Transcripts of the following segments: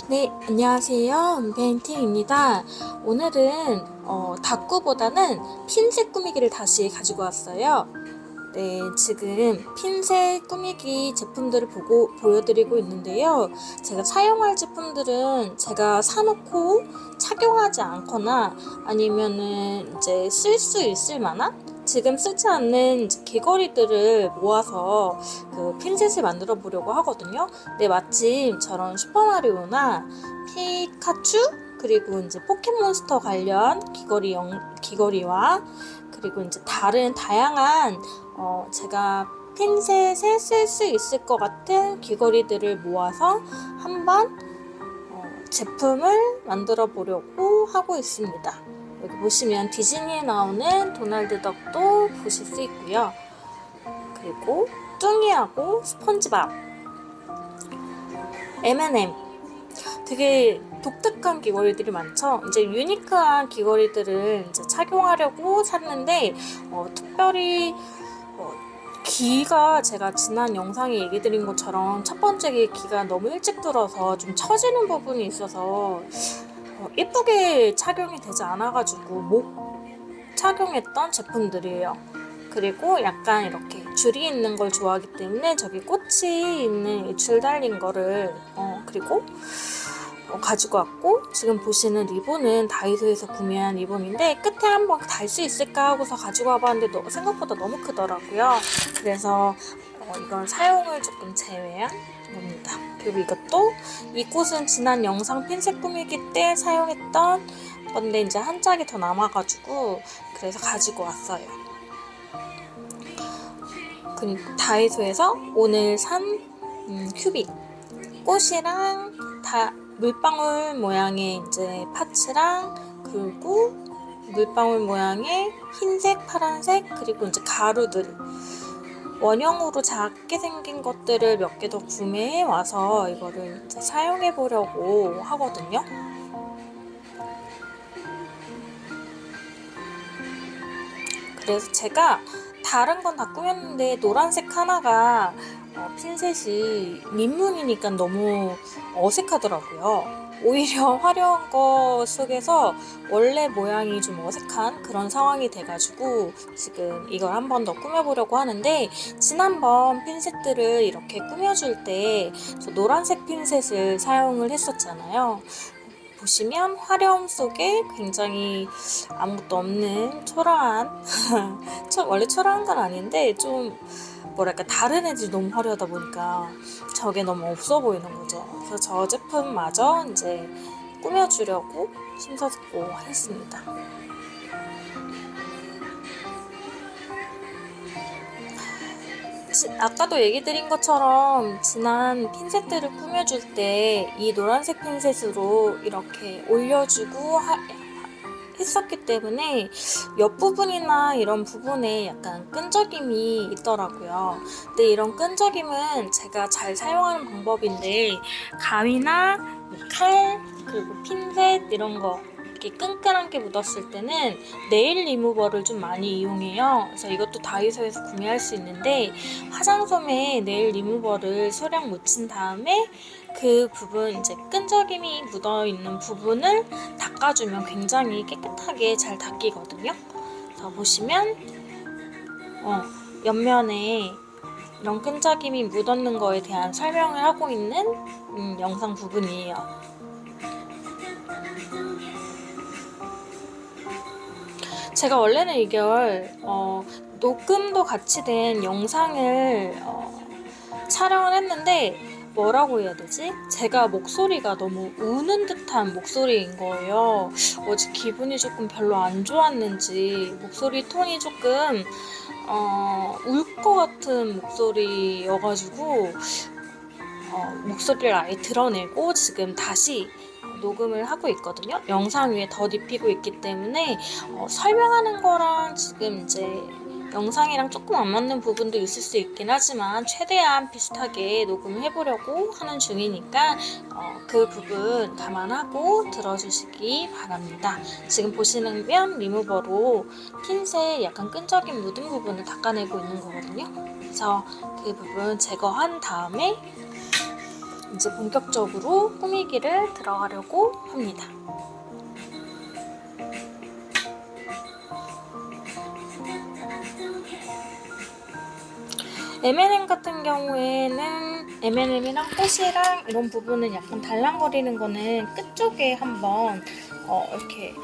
네, 안녕하세요. 은펜팅입니다. 오늘은 다꾸보다는 핀셋 꾸미기를 다시 가지고 왔어요. 네, 지금 핀셋 꾸미기 제품들을 보여드리고 있는데요. 제가 사용할 제품들은 제가 사놓고 착용하지 않거나 아니면은 이제 쓸 수 있을 만한 지금 쓰지 않는 귀걸이들을 모아서 그 핀셋을 만들어 보려고 하거든요. 네, 마침 저런 슈퍼마리오나 피카츄 그리고 이제 포켓몬스터 관련 귀걸이와 그리고 이제 다른 다양한 제가 핀셋에 쓸 수 있을 것 같은 귀걸이들을 모아서 한번 제품을 만들어 보려고 하고 있습니다. 여기 보시면 디즈니에 나오는 도널드 덕도 보실 수 있고요. 그리고 뚱이하고 스펀지밥, M&M, 되게 독특한 귀걸이들이 많죠. 이제 유니크한 귀걸이들을 이제 착용하려고 샀는데 특별히 귀가 제가 지난 영상에 얘기 드린 것처럼 첫 번째 귀가 너무 일찍 들어서 좀 처지는 부분이 있어서 예쁘게 착용이 되지 않아가지고 못 착용했던 제품들이에요. 그리고 약간 이렇게 줄이 있는 걸 좋아하기 때문에 저기 꽃이 있는 줄 달린 거를 그리고 가지고 왔고, 지금 보시는 리본은 다이소에서 구매한 리본인데 끝에 한번 달 수 있을까 하고서 가지고 와봤는데 생각보다 너무 크더라고요. 그래서 이건 사용을 조금 제외한 겁니다. 그리고 이 꽃은 지난 영상 핀셋 꾸미기 때 사용했던 건데 이제 한 짝이 더 남아가지고 그래서 가지고 왔어요. 그리고 다이소에서 오늘 산 큐빅 꽃이랑 물방울 모양의 이제 파츠랑 그리고 물방울 모양의 흰색, 파란색 그리고 이제 가루들 원형으로 작게 생긴 것들을 몇 개 더 구매해 와서 이거를 이제 사용해 보려고 하거든요. 그래서 제가 다른 건 다 꾸몄는데 노란색 하나가 핀셋이 민문이니까 너무 어색하더라고요. 오히려 화려한 거 속에서 원래 모양이 좀 어색한 그런 상황이 돼가지고 지금 이걸 한 번 더 꾸며보려고 하는데, 지난번 핀셋들을 이렇게 꾸며줄 때 저 노란색 핀셋을 사용을 했었잖아요. 보시면 화려함 속에 굉장히 아무것도 없는 초라한 원래 초라한 건 아닌데 좀 뭐랄까 다른 애들이 너무 화려하다 보니까 저게 너무 없어 보이는 거죠. 그래서 저 제품마저 이제 꾸며주려고 심사숙고 했습니다. 아까도 얘기 드린 것처럼 지난 핀셋들을 꾸며줄 때 이 노란색 핀셋으로 이렇게 올려주고 했었기 때문에 옆부분이나 이런 부분에 약간 끈적임이 있더라고요. 근데 이런 끈적임은 제가 잘 사용하는 방법인데, 가위나 칼 그리고 핀셋 이런 거 이렇게 끈끈한 게 묻었을 때는 네일 리무버를 좀 많이 이용해요. 그래서 이것도 다이소에서 구매할 수 있는데, 화장솜에 네일 리무버를 소량 묻힌 다음에 그 부분 이제 끈적임이 묻어있는 부분을 닦아주면 굉장히 깨끗하게 잘 닦이거든요. 자, 보시면 옆면에 이런 끈적임이 묻었는 거에 대한 설명을 하고 있는 영상 부분이에요. 제가 원래는 이걸 녹음도 같이 된 영상을 촬영을 했는데, 뭐라고 해야 되지? 제가 목소리가 너무 우는 듯한 목소리인 거예요. 어제 기분이 조금 별로 안 좋았는지 목소리 톤이 조금 울 것 같은 목소리여가지고 목소리를 아예 드러내고 지금 다시 녹음을 하고 있거든요. 영상 위에 덧 입히고 있기 때문에 설명하는 거랑 지금 이제 영상이랑 조금 안 맞는 부분도 있을 수 있긴 하지만 최대한 비슷하게 녹음을 해보려고 하는 중이니까 그 부분 감안하고 들어주시기 바랍니다. 지금 보시면 리무버로 핀셋 약간 끈적임 묻은 부분을 닦아내고 있는 거거든요. 그래서 그 부분 제거한 다음에 이제 본격적으로 꾸미기를 들어가려고 합니다. M&M 같은 경우에는 M&M이랑 꽃이랑 이런 부분은 약간 달랑거리는 거는 끝쪽에 한번 이렇게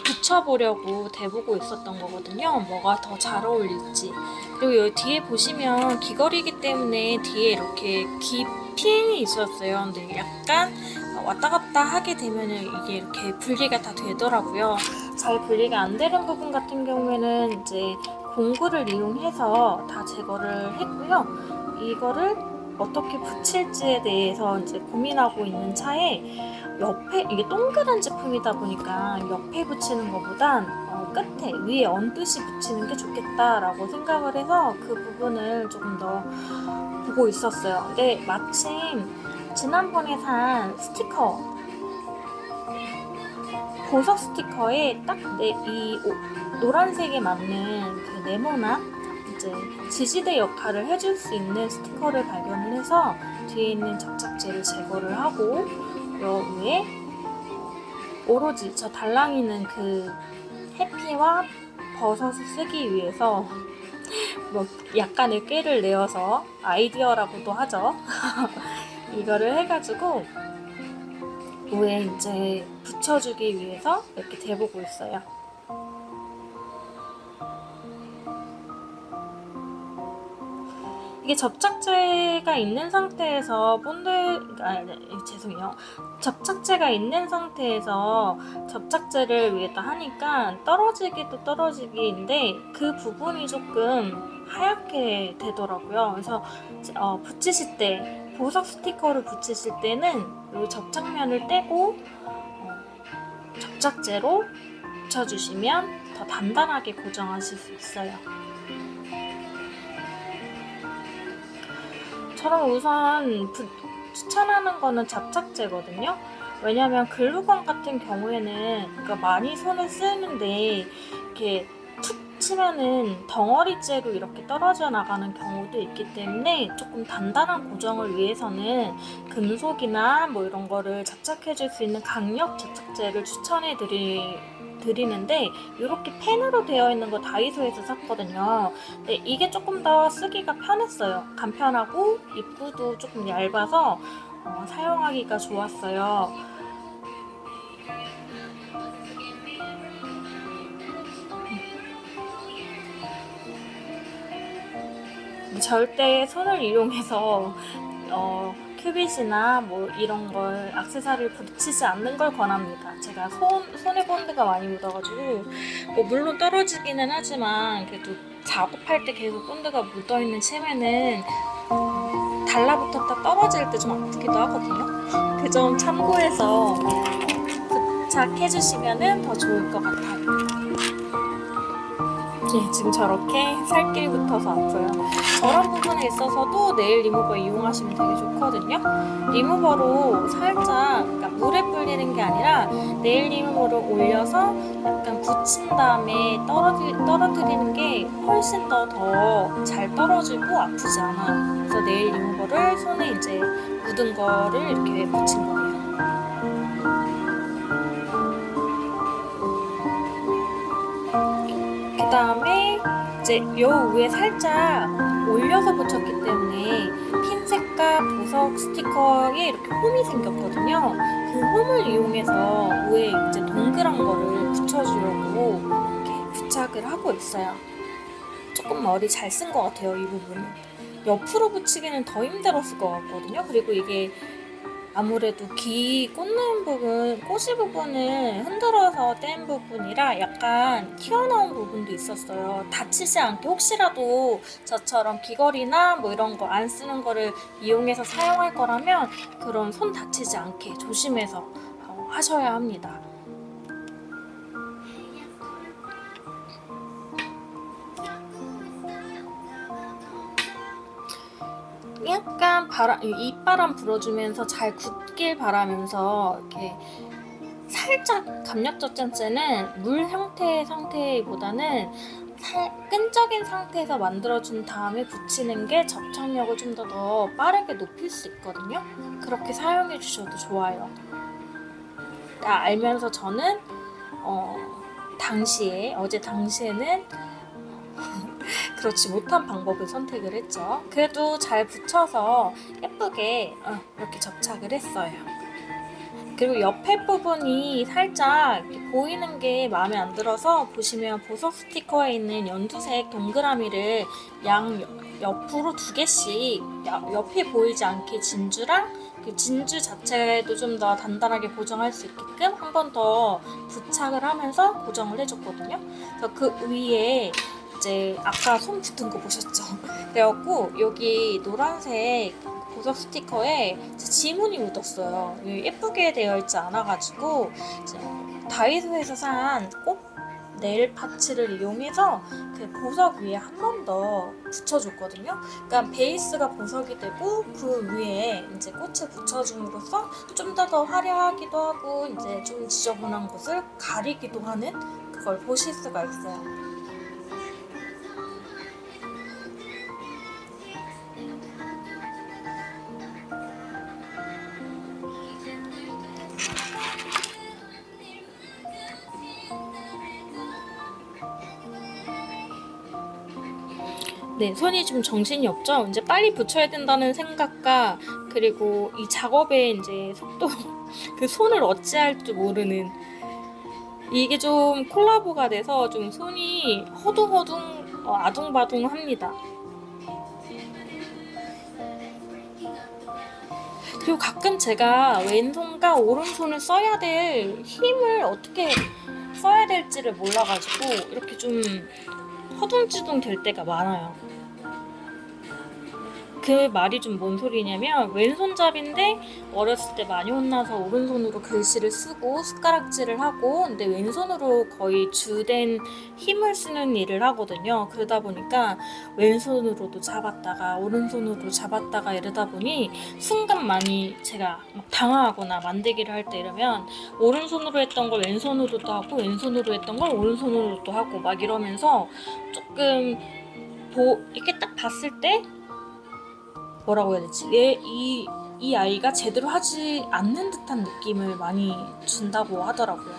붙여보려고 대보고 있었던 거거든요. 뭐가 더 잘 어울릴지. 그리고 여기 뒤에 보시면 귀걸이기 때문에 뒤에 이렇게 귀 핀이 있었어요. 근데 약간 왔다 갔다 하게 되면 이게 이렇게 분리가 다 되더라고요. 잘 분리가 안 되는 부분 같은 경우에는 이제 공구를 이용해서 다 제거를 했고요. 이거를 어떻게 붙일지에 대해서 이제 고민하고 있는 차에 옆에 이게 동그란 제품이다 보니까 옆에 붙이는 것보단 끝에 위에 얹듯이 붙이는 게 좋겠다라고 생각을 해서 그 부분을 조금 더 보고 있었어요. 근데 마침 지난번에 산 스티커 보석 스티커에 딱 이 노란색에 맞는 그 네모난 이제 지지대 역할을 해줄 수 있는 스티커를 발견을 해서 뒤에 있는 접착제를 제거를 하고 요 위에 오로지 저 달랑이는 그 해피와 버섯을 쓰기 위해서 뭐 약간의 꾀를 내어서 아이디어라고도 하죠. 이거를 해가지고 위에 이제 붙여주기 위해서 이렇게 대보고 있어요. 이게 접착제가 있는 상태에서 죄송해요. 접착제가 있는 상태에서 접착제를 위에다 하니까 떨어지기도 떨어지기인데 그 부분이 조금 하얗게 되더라고요. 그래서 붙이실 때 보석 스티커를 붙이실 때는 이 접착면을 떼고 접착제로 붙여주시면 더 단단하게 고정하실 수 있어요. 저는 우선 추천하는 거는 접착제거든요. 왜냐면 글루건 같은 경우에는 그러니까 많이 손을 쓰는데 이렇게 툭 치면은 덩어리째로 이렇게 떨어져 나가는 경우도 있기 때문에 조금 단단한 고정을 위해서는 금속이나 뭐 이런 거를 접착해 줄 수 있는 강력 접착제를 추천해 드리는데 이렇게 펜으로 되어 있는 거 다이소에서 샀거든요. 근데 이게 조금 더 쓰기가 편했어요. 간편하고 입구도 조금 얇아서 사용하기가 좋았어요. 절대 손을 이용해서 큐빗이나 뭐 이런 걸 액세서리를 붙이지 않는 걸 권합니다. 제가 손에 본드가 많이 묻어가지고 뭐 물론 떨어지기는 하지만 그래도 작업할 때 계속 본드가 묻어있는 채면은 달라붙었다 떨어질 때 좀 아프기도 하거든요. 그 점 참고해서 부착해주시면 더 좋을 것 같아요. 네, 지금 저렇게 살길이 붙어서 아파요. 저런 부분에 있어서도 네일 리무버 이용하시면 되게 좋거든요. 리무버로 살짝 그러니까 물에 불리는 게 아니라 네일 리무버를 올려서 약간 붙인 다음에 떨어뜨리는 게 훨씬 더 잘 떨어지고 아프지 않아요. 그래서 네일 리무버를 손에 이제 묻은 거를 이렇게 붙인 거예요. 그 다음에 이제 요 위에 살짝 올려서 붙였기 때문에 핀셋과 보석 스티커에 이렇게 홈이 생겼거든요. 그 홈을 이용해서 위에 이제 동그란 거를 붙여주려고 이렇게 부착을 하고 있어요. 조금 머리 잘 쓴 것 같아요, 이 부분은. 옆으로 붙이기는 더 힘들었을 것 같거든요. 그리고 이게 아무래도 귀 꽂는 부분, 꼬시 부분을 흔들어서 뗀 부분이라 약간 튀어나온 부분도 있었어요. 다치지 않게 혹시라도 저처럼 귀걸이나 뭐 이런 거 안 쓰는 거를 이용해서 사용할 거라면 그런 손 다치지 않게 조심해서 하셔야 합니다. 약간 입바람 불어주면서 잘 굳길 바라면서 이렇게 살짝 감력 접착제는 물 형태의 상태보다는 끈적인 상태에서 만들어준 다음에 붙이는 게 접착력을 좀 더 빠르게 높일 수 있거든요. 그렇게 사용해 주셔도 좋아요. 다 알면서 저는 어제 당시에는 그렇지 못한 방법을 선택을 했죠. 그래도 잘 붙여서 예쁘게 이렇게 접착을 했어요. 그리고 옆에 부분이 살짝 보이는 게 마음에 안 들어서 보시면 보석 스티커에 있는 연두색 동그라미를 옆으로 2개씩 옆이 보이지 않게 진주랑 그 진주 자체도 좀 더 단단하게 고정할 수 있게끔 한 번 더 부착을 하면서 고정을 해줬거든요. 그래서 그 위에 이제 아까 손 붙은 거 보셨죠? 그래갖고 여기 노란색 보석 스티커에 지문이 묻었어요. 예쁘게 되어 있지 않아가지고 다이소에서 산 꼭 네일 파츠를 이용해서 그 보석 위에 한 번 더 붙여줬거든요. 그러니까 베이스가 보석이 되고 그 위에 이제 꽃을 붙여줌으로써 좀 더 화려하기도 하고 이제 좀 지저분한 곳을 가리기도 하는 그걸 보실 수가 있어요. 네, 손이 좀 정신이 없죠? 이제 빨리 붙여야 된다는 생각과 그리고 이 작업의 이제 속도, 그 손을 어찌할 줄 모르는 이게 좀 콜라보가 돼서 좀 손이 허둥허둥 아둥바둥합니다. 그리고 가끔 제가 왼손과 오른손을 써야 될 힘을 어떻게 써야 될지를 몰라가지고 이렇게 좀 허둥지둥 될 때가 많아요. 그 말이 좀 뭔 소리냐면 왼손잡이인데 어렸을 때 많이 혼나서 오른손으로 글씨를 쓰고 숟가락질을 하고 근데 왼손으로 거의 주된 힘을 쓰는 일을 하거든요. 그러다 보니까 왼손으로도 잡았다가 오른손으로 잡았다가 이러다 보니 순간 많이 제가 막 당황하거나 만들기를 할 때 이러면 오른손으로 했던 걸 왼손으로도 하고 왼손으로 했던 걸 오른손으로도 하고 막 이러면서 조금 이렇게 딱 봤을 때 뭐라고 해야 되지? 이 아이가 제대로 하지 않는 듯한 느낌을 많이 준다고 하더라고요.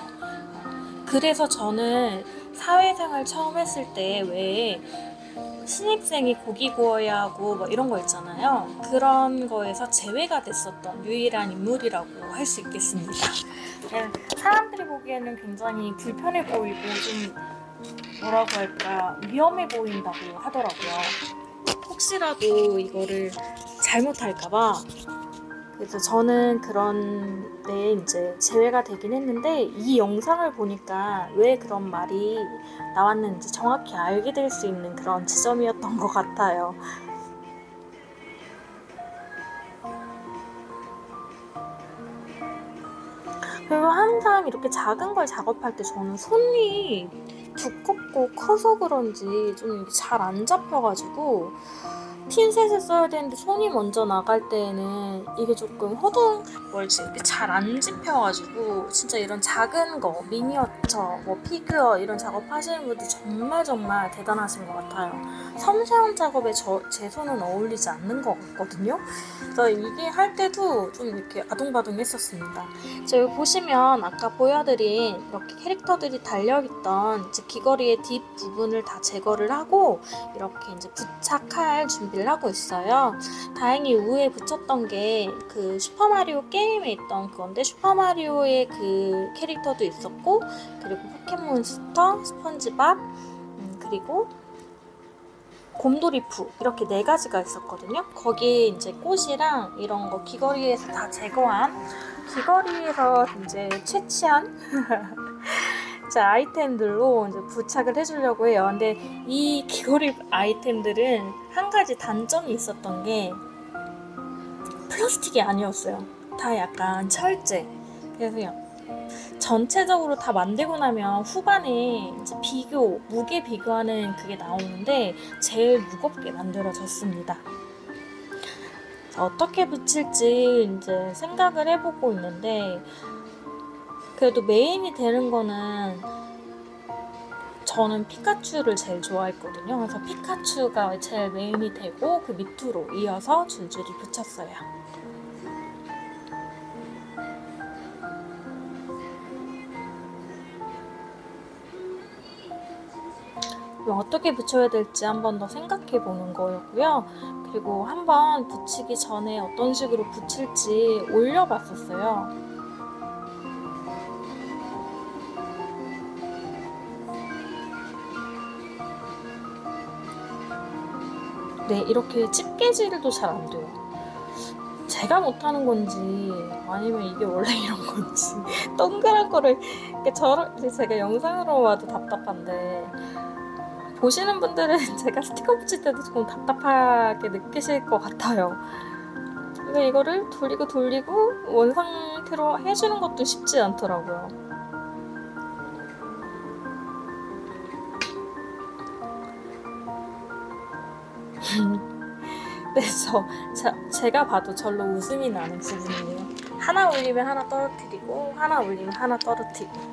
그래서 저는 사회생활 처음 했을 때 왜 신입생이 고기 구워야 하고 뭐 이런 거 있잖아요. 그런 거에서 제외가 됐었던 유일한 인물이라고 할 수 있겠습니다. 사람들이 보기에는 굉장히 불편해 보이고 좀 뭐라고 할까 위험해 보인다고 하더라고요. 혹시라도 이거를 잘못할까봐. 그래서 저는 그런 데 이제 제외가 되긴 했는데 이 영상을 보니까 왜 그런 말이 나왔는지 정확히 알게 될 수 있는 그런 지점이었던 것 같아요. 그리고 항상 이렇게 작은 걸 작업할 때 저는 손이 두껍고 커서 그런지 좀 잘 안 잡혀가지고 핀셋을 써야 되는데 손이 먼저 나갈 때에는 이게 조금 이렇게 잘 안 집혀가지고 진짜 이런 작은 거 미니어처, 뭐 피규어 이런 작업 하시는 분들 정말 대단하신 것 같아요. 섬세한 작업에 제 손은 어울리지 않는 것 같거든요. 그래서 이게 할 때도 좀 이렇게 아둥바둥 했었습니다. 여기 보시면 아까 보여드린 이렇게 캐릭터들이 달려있던 이제 귀걸이의 뒷 부분을 다 제거를 하고 이렇게 이제 부착할 준비를 하고 있어요. 다행히 위에 붙였던 게 그 슈퍼마리오 게임에 있던 그건데 슈퍼마리오의 그 캐릭터도 있었고 그리고 포켓몬스터, 스펀지밥 그리고 곰돌이푸 이렇게 4가지가 있었거든요. 거기에 이제 꽃이랑 이런 거 귀걸이에서 다 제거한 귀걸이에서 이제 채취한 아이템들로 이제 부착을 해주려고 해요. 근데 이 귀걸이 아이템들은 한 가지 단점이 있었던 게 플라스틱이 아니었어요. 다 약간 철제. 그래서 전체적으로 다 만들고 나면 후반에 이제 무게 비교하는 그게 나오는데 제일 무겁게 만들어졌습니다. 어떻게 붙일지 이제 생각을 해보고 있는데 그래도 메인이 되는 거는 저는 피카츄를 제일 좋아했거든요. 그래서 피카츄가 제일 메인이 되고 그 밑으로 이어서 줄줄이 붙였어요. 어떻게 붙여야 될지 한 번 더 생각해 보는 거였고요. 그리고 한번 붙이기 전에 어떤 식으로 붙일지 올려봤었어요. 네, 이렇게 집게질도 잘 안 돼요. 제가 못하는 건지 아니면 이게 원래 이런 건지 동그란 거를 제가 영상으로 봐도 답답한데 보시는 분들은 제가 스티커 붙일 때도 조금 답답하게 느끼실 것 같아요. 근데 이거를 돌리고 원상태로 해주는 것도 쉽지 않더라고요. 그래서 제가 봐도 절로 웃음이 나는 부분이에요. 하나 올리면 하나 떨어뜨리고 하나 올리면 하나 떨어뜨리고.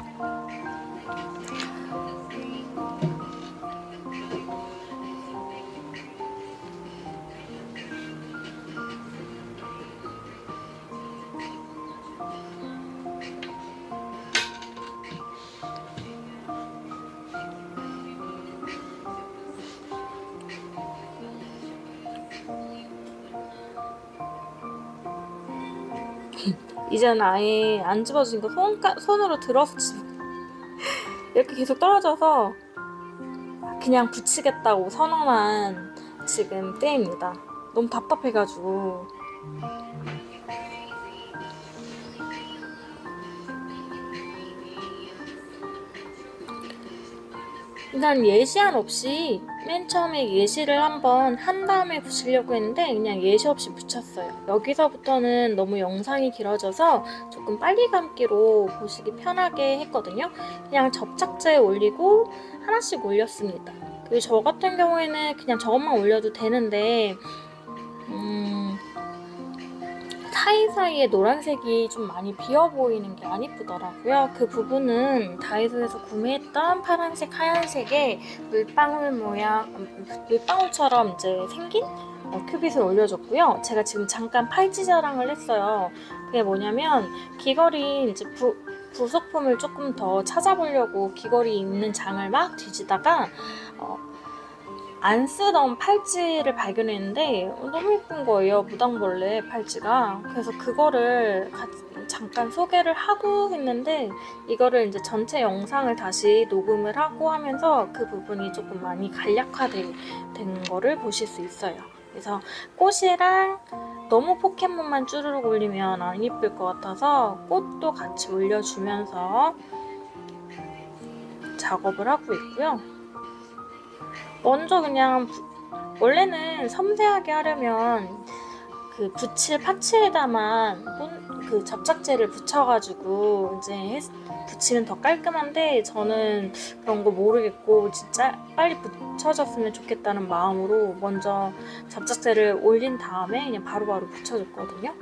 이제는 아예 안 집어지니까 손으로 들어서 이렇게 계속 떨어져서 그냥 붙이겠다고 선언한 지금 때입니다. 너무 답답해가지고. 일단 예시한 없이 맨 처음에 예시를 한번 한 다음에 붙이려고 했는데 그냥 예시 없이 붙였어요. 여기서부터는 너무 영상이 길어져서 조금 빨리 감기로 보시기 편하게 했거든요. 그냥 접착제 올리고 하나씩 올렸습니다. 그리고 저 같은 경우에는 그냥 저것만 올려도 되는데 사이사이에 노란색이 좀 많이 비어 보이는 게 안 이쁘더라고요. 그 부분은 다이소에서 구매했던 파란색, 하얀색의 물방울 모양, 물방울처럼 이제 생긴 큐빗을 올려줬고요. 제가 지금 잠깐 팔찌 자랑을 했어요. 그게 뭐냐면 귀걸이 이제 부속품을 조금 더 찾아보려고 귀걸이 있는 장을 막 뒤지다가 안 쓰던 팔찌를 발견했는데 너무 예쁜 거예요. 무당벌레 팔찌가. 그래서 그거를 잠깐 소개를 하고 했는데 이거를 이제 전체 영상을 다시 녹음을 하고 하면서 그 부분이 조금 많이 간략화된 거를 보실 수 있어요. 그래서 꽃이랑 너무 포켓몬만 쭈르륵 올리면 안 예쁠 것 같아서 꽃도 같이 올려주면서 작업을 하고 있고요. 먼저 그냥 원래는 섬세하게 하려면 그 붙일 파츠에다만 그 접착제를 붙여가지고 이제 붙이면 더 깔끔한데 저는 그런 거 모르겠고 진짜 빨리 붙여졌으면 좋겠다는 마음으로 먼저 접착제를 올린 다음에 그냥 바로바로 붙여줬거든요.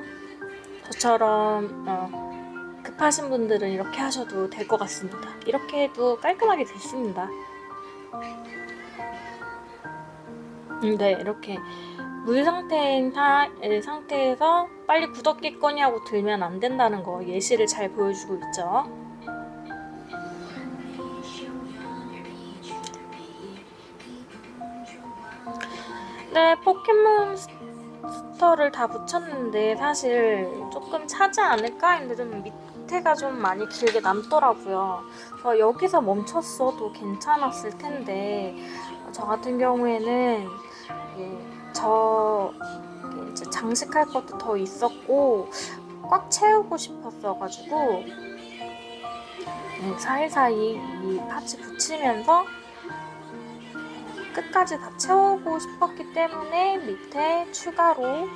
저처럼 급하신 분들은 이렇게 하셔도 될 것 같습니다. 이렇게 해도 깔끔하게 됐습니다. 네, 이렇게 물 상태인 상태에서 빨리 굳었겠거니 하고 들면 안 된다는 거 예시를 잘 보여주고 있죠. 네, 포켓몬스터를 다 붙였는데 사실 조금 차지 않을까 했는데 좀 밑에가 좀 많이 길게 남더라고요. 그래서 여기서 멈췄어도 괜찮았을 텐데 저 같은 경우에는 이제 장식할 것도 더 있었고 꽉 채우고 싶었어가지고 사이사이 이 파츠 붙이면서 끝까지 다 채우고 싶었기 때문에 밑에 추가로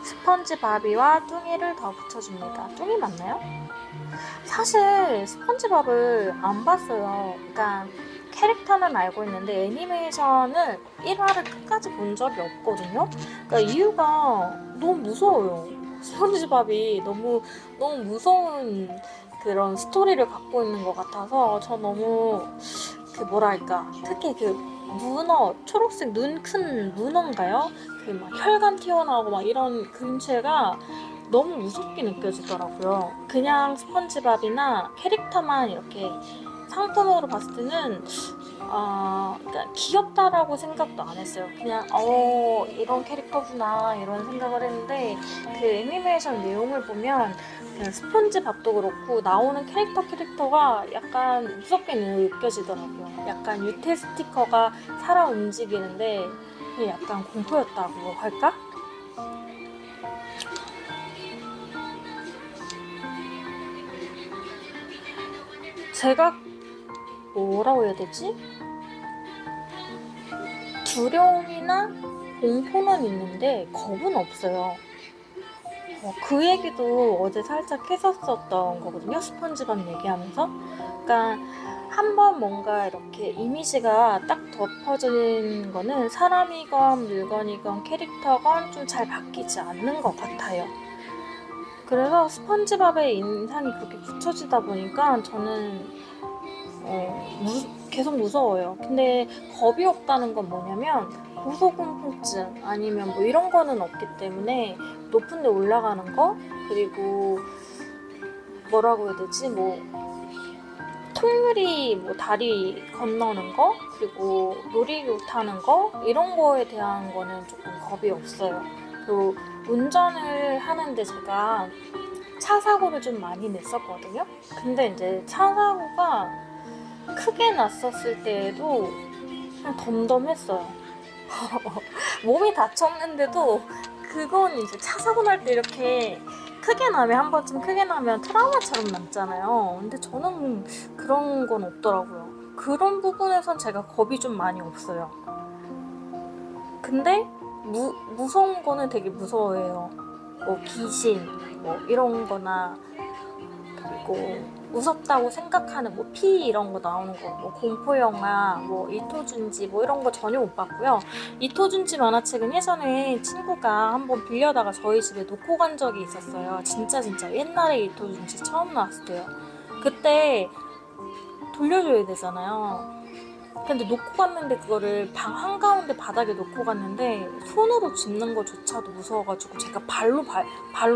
스펀지 바비와 뚱이를 더 붙여줍니다. 뚱이 맞나요? 사실 스펀지밥을 안 봤어요. 그러니까 캐릭터는 알고 있는데 애니메이션을 1화를 끝까지 본 적이 없거든요. 그러니까 이유가 너무 무서워요. 스펀지밥이 너무 무서운 그런 스토리를 갖고 있는 것 같아서 저 너무 그 뭐랄까 특히 그 문어 초록색 눈 큰 문어인가요? 그 막 혈관 튀어나오고 막 이런 그림체가 너무 무섭게 느껴지더라고요. 그냥 스펀지밥이나 캐릭터만 이렇게 상품으로 봤을 때는 그러니까 귀엽다라고 생각도 안 했어요. 그냥 이런 캐릭터구나 이런 생각을 했는데 그 애니메이션 내용을 보면 그냥 스폰지밥도 그렇고 나오는 캐릭터가 약간 무섭게 느껴지더라고요. 약간 유태 스티커가 살아 움직이는데 그게 약간 공포였다고 할까? 제가 뭐라고 해야 되지? 두려움이나 공포는 있는데 겁은 없어요. 그 얘기도 어제 살짝 했었었던 거거든요. 스펀지밥 얘기하면서. 그러니까 한번 뭔가 이렇게 이미지가 딱 덮어진 거는 사람이건 물건이건 캐릭터건 좀 잘 바뀌지 않는 것 같아요. 그래서 스펀지밥의 인상이 그렇게 굳혀지다 보니까 저는 계속 무서워요. 근데 겁이 없다는 건 뭐냐면 고소공포증 아니면 뭐 이런 거는 없기 때문에 높은 데 올라가는 거 그리고 뭐라고 해야 되지 뭐 통유리 뭐 다리 건너는 거 그리고 놀이기구 타는 거 이런 거에 대한 거는 조금 겁이 없어요. 그리고 운전을 하는데 제가 차 사고를 좀 많이 냈었거든요. 근데 이제 차 사고가 크게 났었을 때에도 그냥 덤덤했어요. 몸이 다쳤는데도 그건 이제 차 사고 날 때 이렇게 크게 나면 한 번쯤 크게 나면 트라우마처럼 남잖아요. 근데 저는 그런 건 없더라고요. 그런 부분에선 제가 겁이 좀 많이 없어요. 근데 무서운 거는 되게 무서워해요. 뭐 귀신 뭐 이런 거나 그리고 무섭다고 생각하는 뭐 피 이런 거 나오는 거, 뭐 공포 영화, 뭐 이토준지 뭐 이런 거 전혀 못 봤고요. 이토준지 만화책은 예전에 친구가 한번 빌려다가 저희 집에 놓고 간 적이 있었어요. 진짜 옛날에 이토준지 처음 나왔을 때요. 그때 돌려줘야 되잖아요. 근데 놓고 갔는데 그거를 방 한가운데 바닥에 놓고 갔는데 손으로 짚는 거조차도 무서워가지고 제가 발로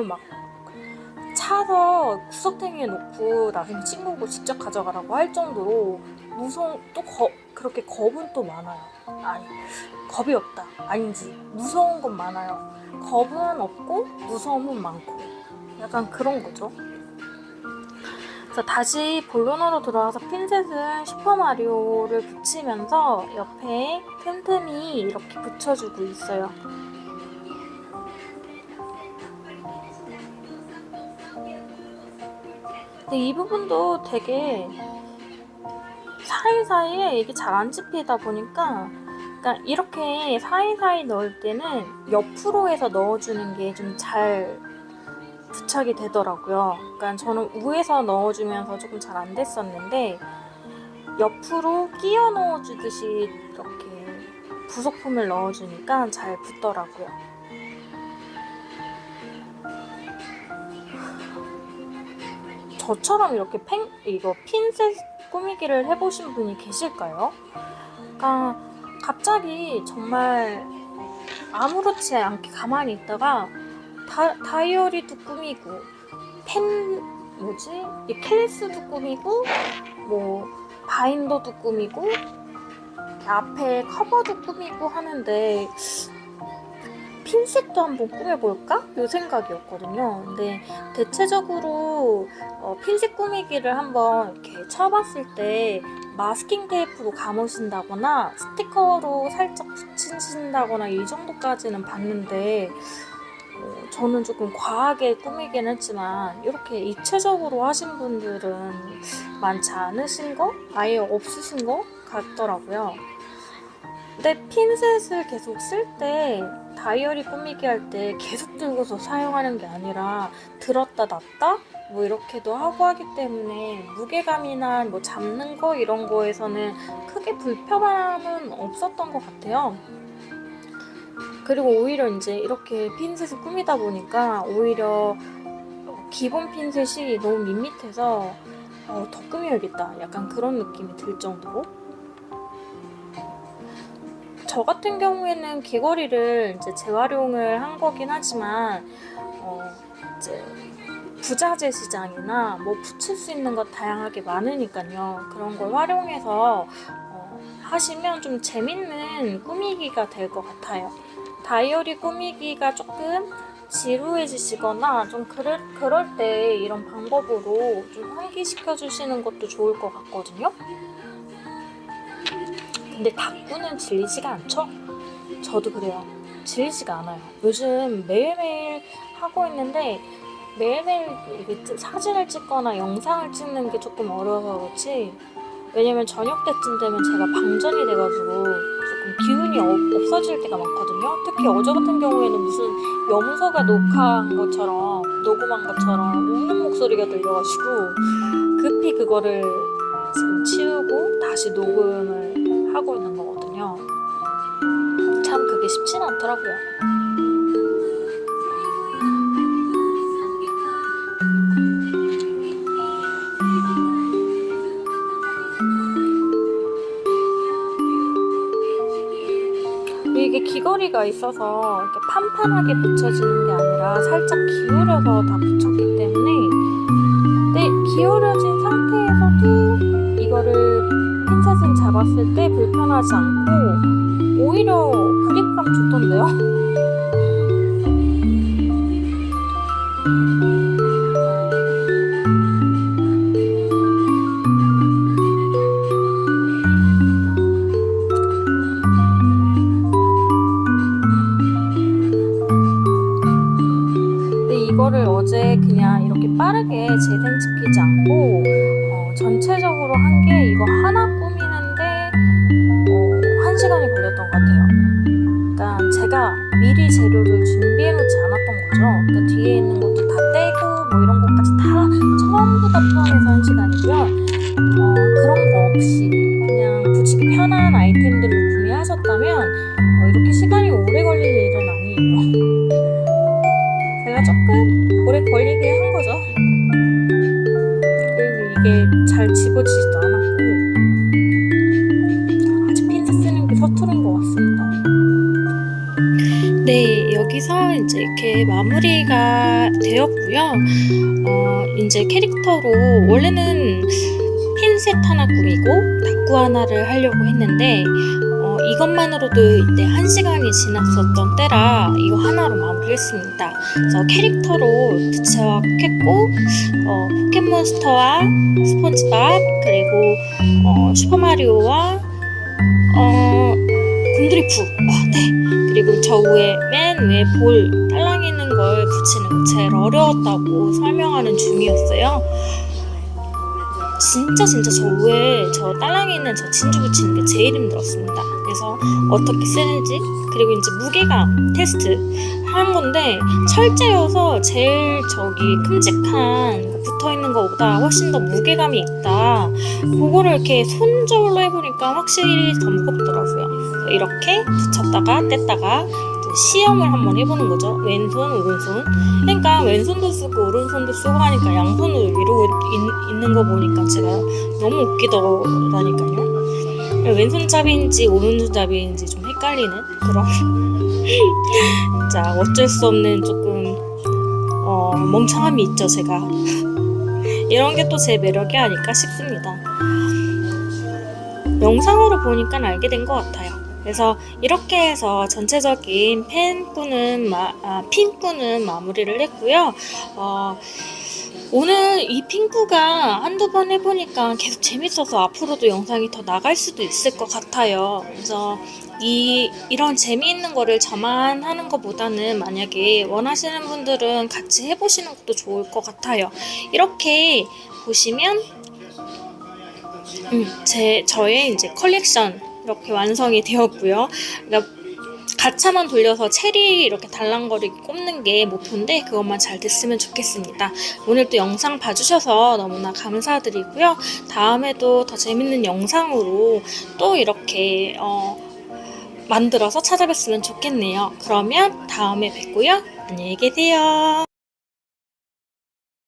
막 차서 구석탱이에 놓고 나중에 친구고 직접 가져가라고 할 정도로 그렇게 겁은 또 많아요. 아니 겁이 없다 아닌지 무서운 건 많아요. 겁은 없고 무서움은 많고 약간 그런 거죠. 그래서 다시 본론으로 들어와서 핀셋은 슈퍼마리오를 붙이면서 옆에 틈틈이 이렇게 붙여주고 있어요. 근데 이 부분도 되게 사이사이에 이게 잘 안 집히다 보니까 그러니까 이렇게 사이사이 넣을 때는 옆으로 해서 넣어주는 게 좀 잘 부착이 되더라고요. 그러니까 저는 위에서 넣어주면서 조금 잘 안 됐었는데 옆으로 끼워 넣어주듯이 이렇게 부속품을 넣어주니까 잘 붙더라고요. 저처럼 이렇게 이거 핀셋 꾸미기를 해보신 분이 계실까요? 그러니까 갑자기 정말 아무렇지 않게 가만히 있다가 다이어리도 꾸미고 이 케이스도 꾸미고 뭐 바인더도 꾸미고 앞에 커버도 꾸미고 하는데 핀셋도 한번 꾸며볼까? 요 생각이었거든요. 근데 대체적으로 핀셋 꾸미기를 한번 이렇게 쳐봤을 때 마스킹 테이프로 감으신다거나 스티커로 살짝 붙이신다거나 이 정도까지는 봤는데 저는 조금 과하게 꾸미긴 했지만 이렇게 입체적으로 하신 분들은 많지 않으신 거? 아예 없으신 거 같더라고요. 근데 핀셋을 계속 쓸 때 다이어리 꾸미기 할 때 계속 들고서 사용하는 게 아니라 들었다 놨다 뭐 이렇게도 하고 하기 때문에 무게감이나 뭐 잡는 거 이런 거에서는 크게 불편함은 없었던 것 같아요. 그리고 오히려 이제 이렇게 핀셋을 꾸미다 보니까 오히려 기본 핀셋이 너무 밋밋해서 더 꾸며야겠다 약간 그런 느낌이 들 정도로. 저 같은 경우에는 귀걸이를 이제 재활용을 한 거긴 하지만 이제 부자재 시장이나 뭐 붙일 수 있는 것 다양하게 많으니까요. 그런 걸 활용해서 하시면 좀 재밌는 꾸미기가 될 것 같아요. 다이어리 꾸미기가 조금 지루해지시거나 좀 그럴 때 이런 방법으로 좀 환기시켜 주시는 것도 좋을 것 같거든요. 근데 다꾸는 질리지가 않죠? 저도 그래요. 질리지가 않아요. 요즘 매일매일 하고 있는데 매일매일 이게 사진을 찍거나 영상을 찍는 게 조금 어려워서 그렇지, 왜냐면 저녁 때쯤 되면 제가 방전이 돼가지고 조금 기운이 없어질 때가 많거든요. 특히 어제 같은 경우에는 무슨 염소가 녹음한 것처럼 우는 목소리가 들려가지고 급히 그거를 지금 치우고 다시 녹음을 하고 있는 거거든요. 참 그게 쉽진 않더라고요. 이게 귀걸이가 있어서 이렇게 판판하게 붙여지는 게 아니라 살짝 기울여서 다 붙였기 때문에, 근데 기울여진 상태에서도 이거를 핀셋을 잡았을 때 불편하지 않고 오히려 그립감 좋던데요? 이거를 어제 그냥 이렇게 빠르게 재생시키지 않고 전체적으로 한 게 이거 하나 꾸미는데 1시간이 걸렸던 것 같아요. 그러니까 제가 미리 재료를 준비해 놓지 않았던 거죠. 그러니까 뒤에 있는 것도 다 떼고 뭐 이런 것까지 다 전부 다 포함해서 1시간이고요. 그런 거 없이 그냥 붙이기 편한 아이템들로 구매하셨다면 이렇게 시간이 오래 걸릴 일은 아니에요. 제가 조금 오래 걸리게 한 거죠. 그리고 이게 잘 집어지지도 않았고 아주 핀셋 쓰는 게 서투른 것 같습니다. 네, 여기서 이제 이렇게 마무리가 되었고요. 이제 캐릭터로 원래는 핀셋 하나 꾸미고 다꾸 하나를 하려고 했는데 이것만으로도 이때 1시간이 지났었던 때라 이거 하나로 마무리했습니다. 그래서 캐릭터로 부착했고 포켓몬스터와 스폰지밥 그리고 슈퍼마리오와 곰돌이푸 네, 그리고 저 맨 위에 볼 딸랑이 있는 걸 붙이는 거 제일 어려웠다고 설명하는 중이었어요. 진짜 저 위에 저 딸랑이 있는 저 진주 붙이는 게 제일 힘들었습니다. 그래서 어떻게 쓰는지, 그리고 이제 무게감 테스트 한 건데 철제여서 제일 큼직한 붙어있는 것보다 훨씬 더 무게감이 있다. 그거를 이렇게 손저울로 해보니까 확실히 더 무겁더라고요. 이렇게 붙였다가 뗐다가 시험을 한번 해보는 거죠. 왼손, 오른손. 그러니까 왼손도 쓰고 오른손도 쓰고 하니까 양손으로 이러고 있는 거 보니까 제가 너무 웃기더라니까요. 왼손잡이인지 오른손잡이인지 좀 헷갈리는 그런 자, 어쩔 수 없는 조금 멍청함이 있죠, 제가. 이런 게 또 제 매력이 아닐까 싶습니다. 영상으로 보니까 알게 된 것 같아요. 그래서 이렇게 해서 전체적인 핀꾸는 마무리를 했고요. 오늘 이 핑구가 한두 번 해보니까 계속 재밌어서 앞으로도 영상이 더 나갈 수도 있을 것 같아요. 그래서 이런 재미있는 거를 저만 하는 것보다는 만약에 원하시는 분들은 같이 해보시는 것도 좋을 것 같아요. 이렇게 보시면 저의 이제 컬렉션 이렇게 완성이 되었고요. 그러니까 가차만 돌려서 체리 이렇게 달랑거리게 꼽는 게 목표인데 그것만 잘 됐으면 좋겠습니다. 오늘 또 영상 봐주셔서 너무나 감사드리고요. 다음에도 더 재밌는 영상으로 또 이렇게 만들어서 찾아뵀으면 좋겠네요. 그러면 다음에 뵙고요. 안녕히 계세요.